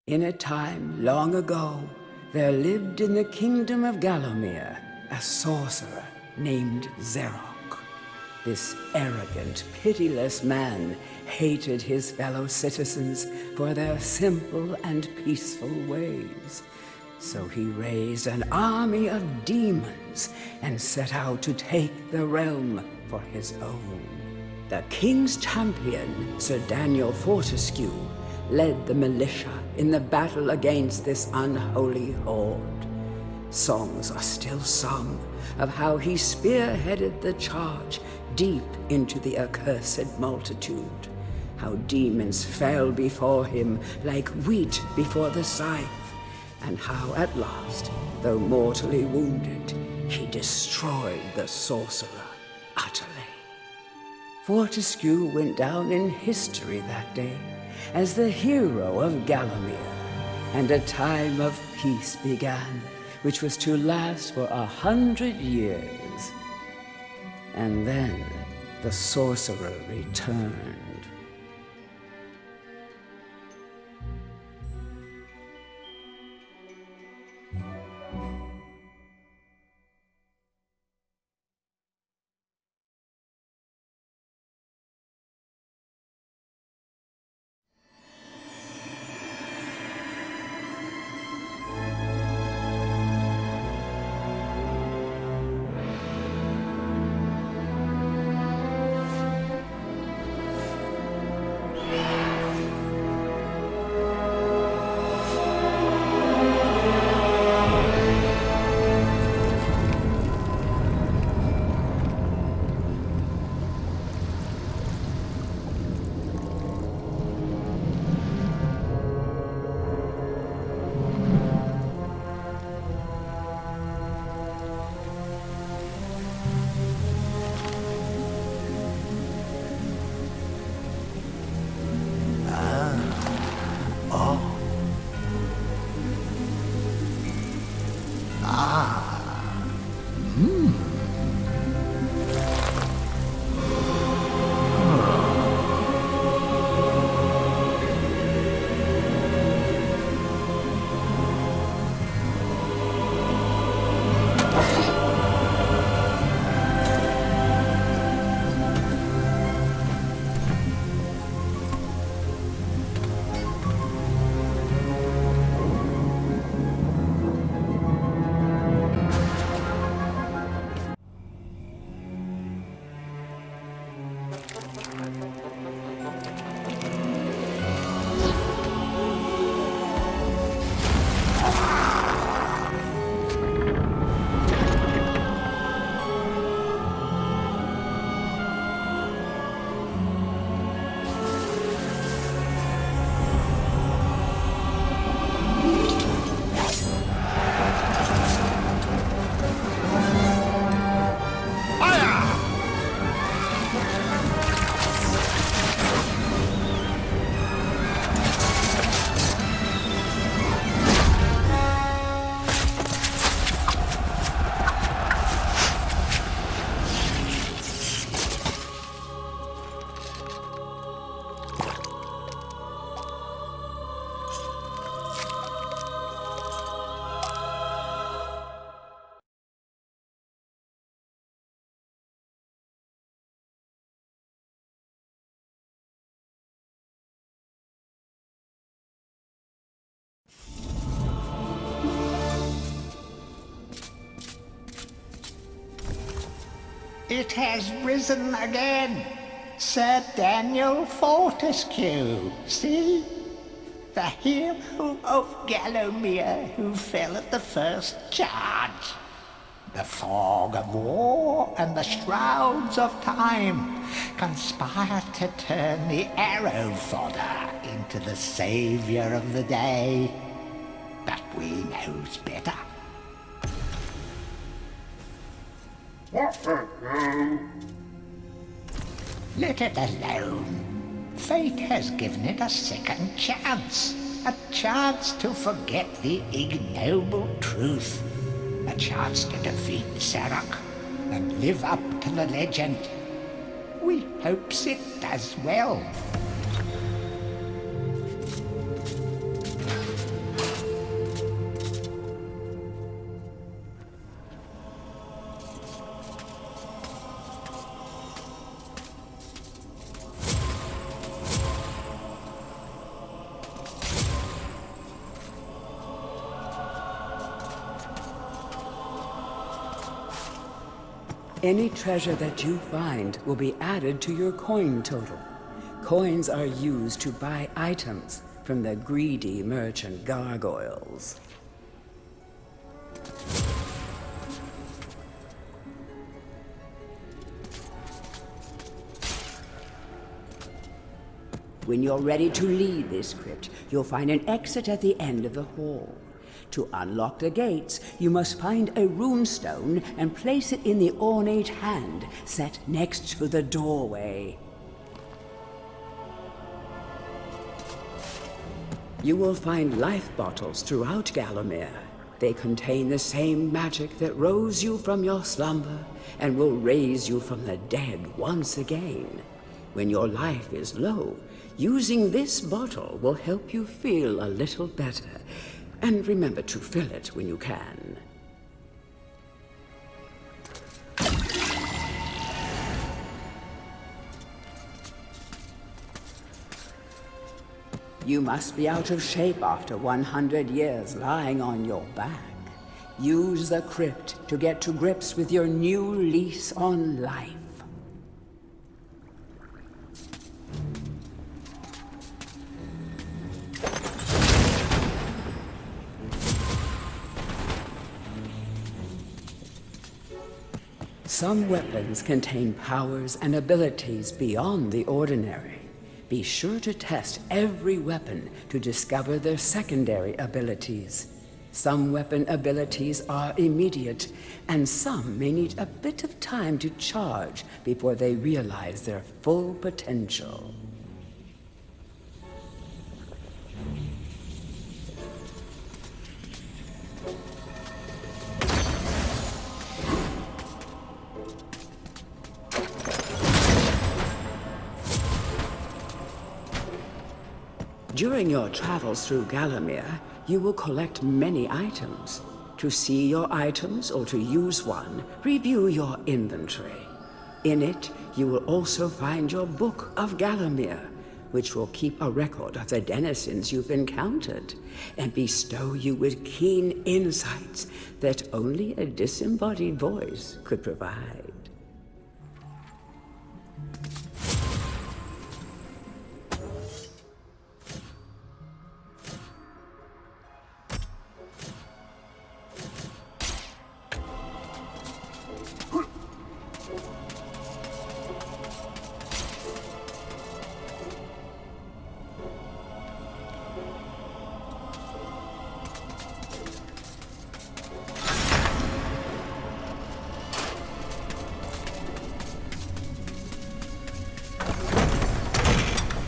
In a time long ago, there lived in the kingdom of Gallowmere a sorcerer named Xerok. This arrogant, pitiless man hated his fellow citizens for their simple and peaceful ways. So he raised an army of demons and set out to take the realm for his own. The king's champion, Sir Daniel Fortesk, led the militia in the battle against this unholy horde. Songs are still sung of how he spearheaded the charge deep into the accursed multitude, how demons fell before him like wheat before the scythe, and how at last, though mortally wounded, he destroyed the sorcerer utterly. Fortescue went down in history that day as the hero of Gallowmere, and a time of peace began, which was to last for 100 years. And then the sorcerer returned. It has risen again. Sir Daniel Fortesk. See? The hero of Gallowmere who fell at the first charge. The fog of war and the shrouds of time conspire to turn the arrow fodder into the saviour of the day. But we knows better. Let it alone. Fate has given it a second chance. A chance to forget the ignoble truth. A chance to defeat Xerok and live up to the legend. We hopes it does well. Any treasure that you find will be added to your coin total. Coins are used to buy items from the greedy merchant gargoyles. When you're ready to leave this crypt, you'll find an exit at the end of the hall. To unlock the gates, you must find a runestone and place it in the ornate hand set next to the doorway. You will find life bottles throughout Gallowmere. They contain the same magic that rose you from your slumber and will raise you from the dead once again. When your life is low, using this bottle will help you feel a little better. And remember to fill it when you can. You must be out of shape after 100 years lying on your back. Use the crypt to get to grips with your new lease on life. Some weapons contain powers and abilities beyond the ordinary. Be sure to test every weapon to discover their secondary abilities. Some weapon abilities are immediate, and some may need a bit of time to charge before they realize their full potential. During your travels through Gallowmere, you will collect many items. To see your items or to use one, review your inventory. In it, you will also find your Book of Gallowmere, which will keep a record of the denizens you've encountered and bestow you with keen insights that only a disembodied voice could provide.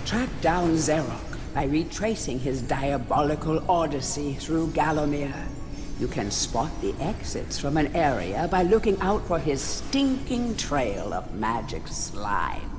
Track down Xerok by retracing his diabolical odyssey through Gallowmere. You can spot the exits from an area by looking out for his stinking trail of magic slime.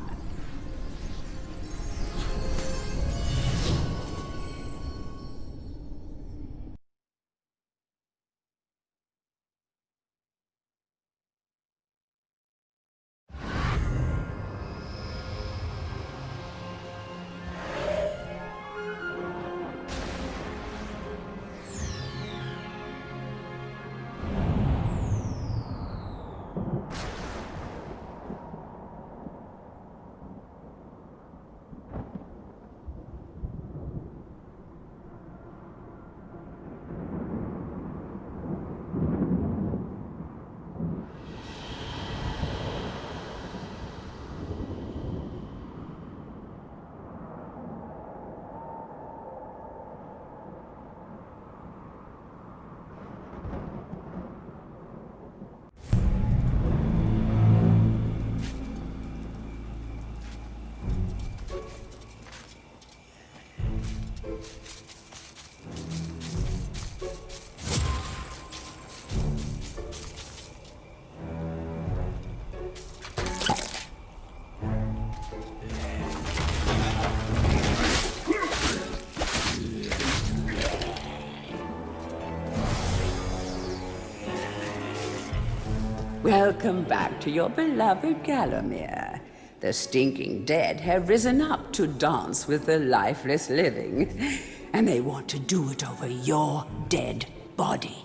Welcome back to your beloved Gallowmere. The stinking dead have risen up to dance with the lifeless living, and they want to do it over your dead body.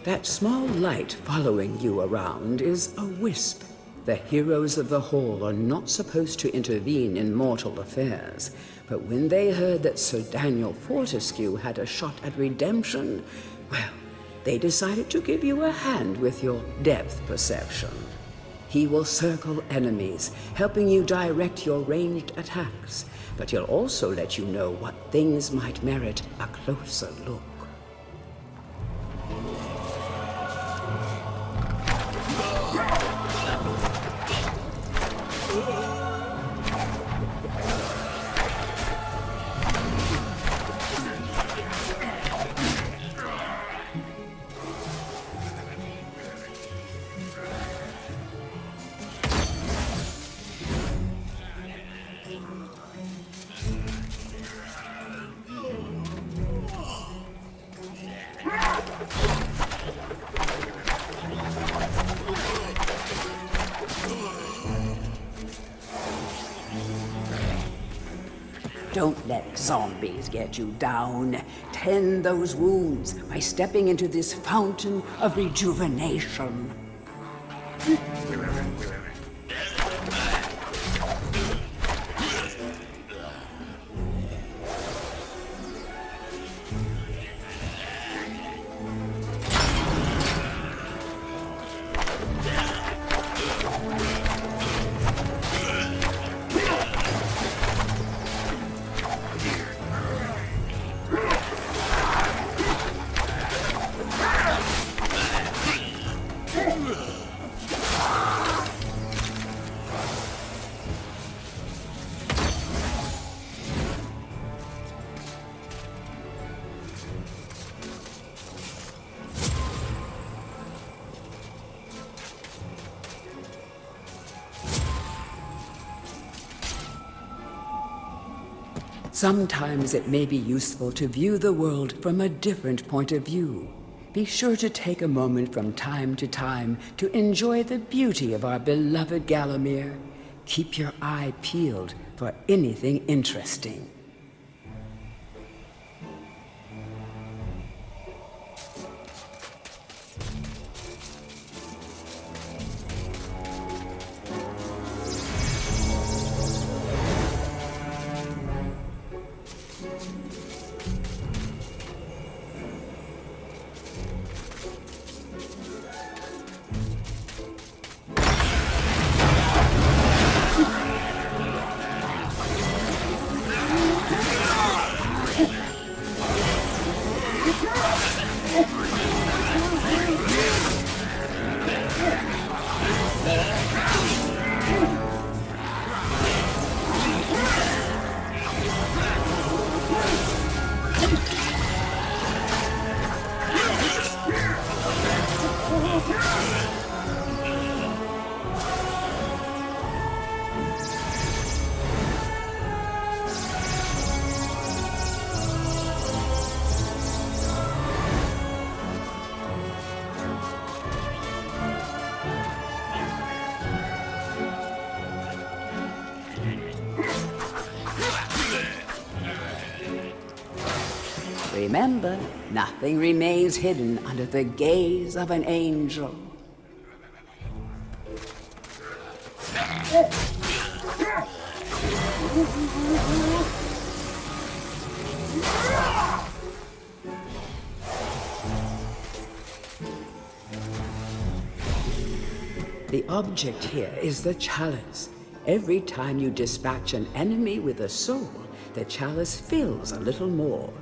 That small light following you around is a wisp. The heroes of the Hall are not supposed to intervene in mortal affairs, but when they heard that Sir Daniel Fortesk had a shot at redemption, well, they decided to give you a hand with your depth perception. He will circle enemies, helping you direct your ranged attacks, but he'll also let you know what things might merit a closer look. Don't let zombies get you down. Tend those wounds by stepping into this fountain of rejuvenation. Sometimes it may be useful to view the world from a different point of view. Be sure to take a moment from time to enjoy the beauty of our beloved Gallowmere. Keep your eye peeled for anything interesting. Remember, nothing remains hidden under the gaze of an angel. The object here is the chalice. Every time you dispatch an enemy with a soul, the chalice fills a little more.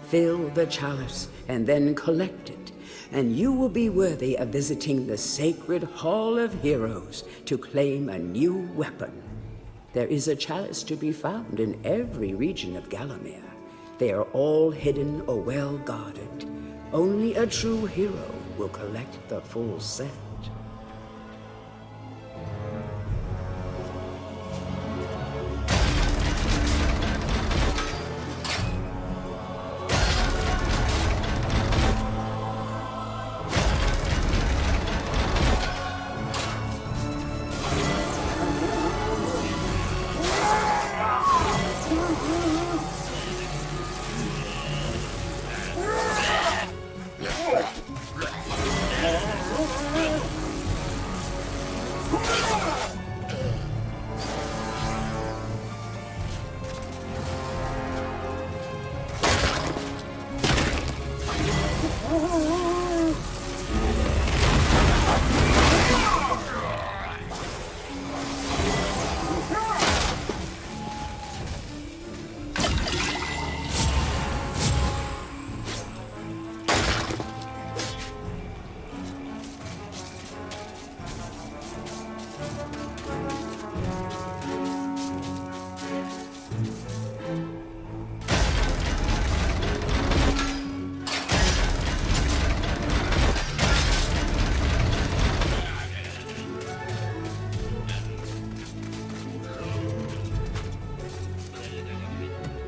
Fill the chalice and then collect it, and you will be worthy of visiting the sacred Hall of Heroes to claim a new weapon. There is a chalice to be found in every region of Gallowmere. They are all hidden or well guarded. Only a true hero will collect the full set.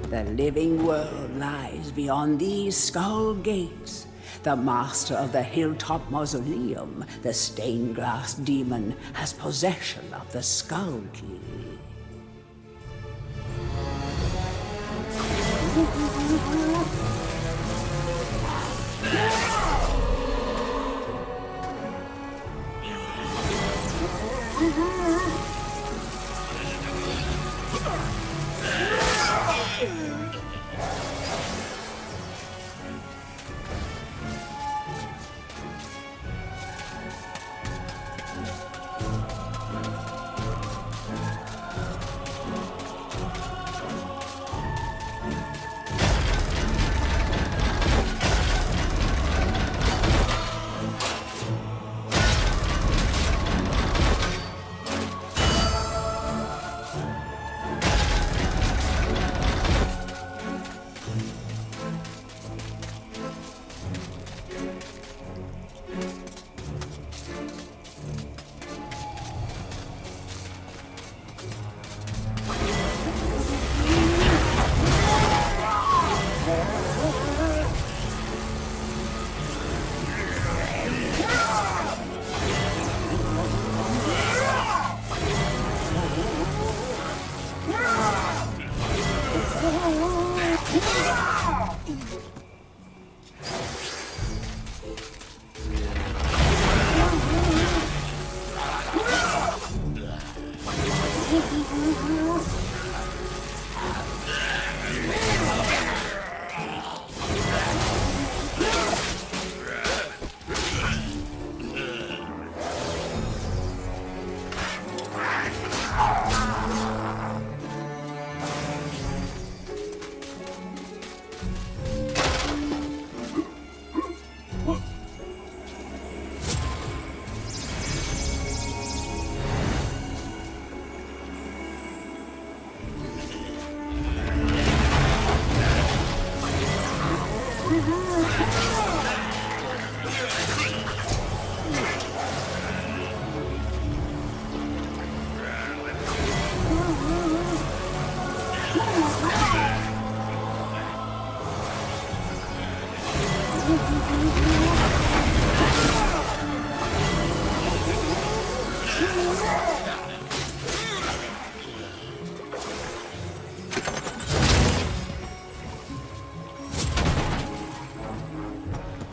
The living world lies beyond these skull gates. The master of the hilltop mausoleum, the stained glass demon, has possession of the skull key.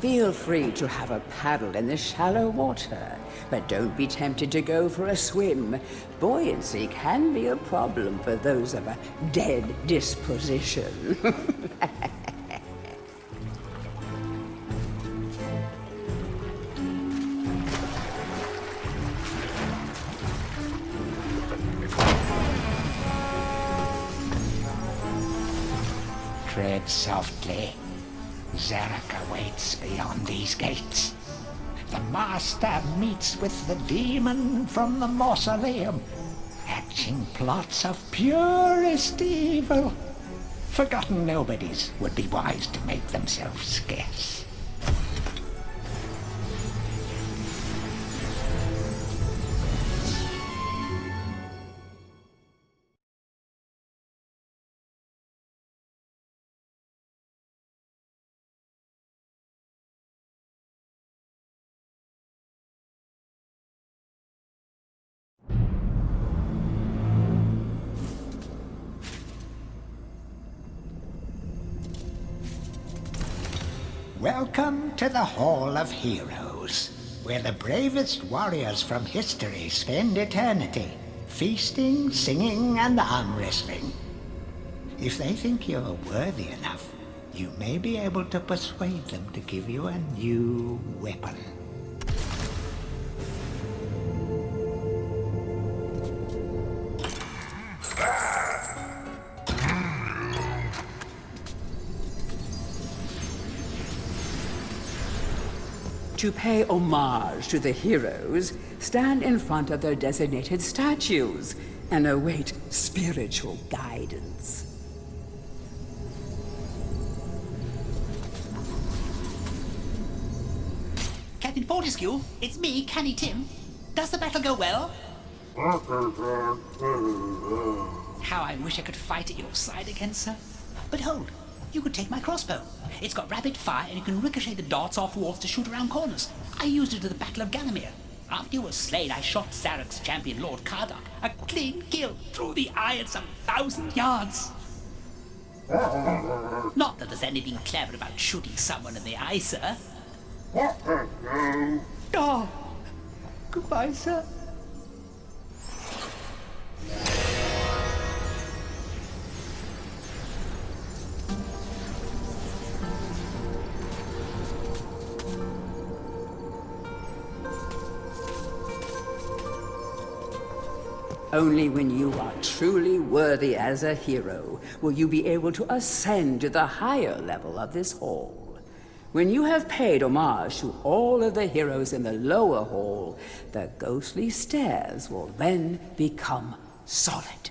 Feel free to have a paddle in the shallow water, but don't be tempted to go for a swim. Buoyancy can be a problem for those of a dead disposition. Tread softly. Zarek awaits beyond these gates. The master meets with the demon from the mausoleum, hatching plots of purest evil. Forgotten nobodies would be wise to make themselves scarce. Welcome to the Hall of Heroes, where the bravest warriors from history spend eternity, feasting, singing, and arm wrestling. If they think you're worthy enough, you may be able to persuade them to give you a new weapon. To pay homage to the heroes, stand in front of their designated statues and await spiritual guidance. Captain Fortesk, it's me, Canny Tim. Does the battle go well? How I wish I could fight at your side again, sir. But hold, you could take my crossbow. It's got rapid fire and you can ricochet the darts off walls to shoot around corners. I used it at the Battle of Gallowmere. After you were slain, I shot Zarok's champion, Lord Kardak. A clean kill through the eye at some 1,000 yards. Not that there's anything clever about shooting someone in the eye, sir. Oh, goodbye, sir. Only when you are truly worthy as a hero will you be able to ascend to the higher level of this hall. When you have paid homage to all of the heroes in the lower hall, the ghostly stairs will then become solid.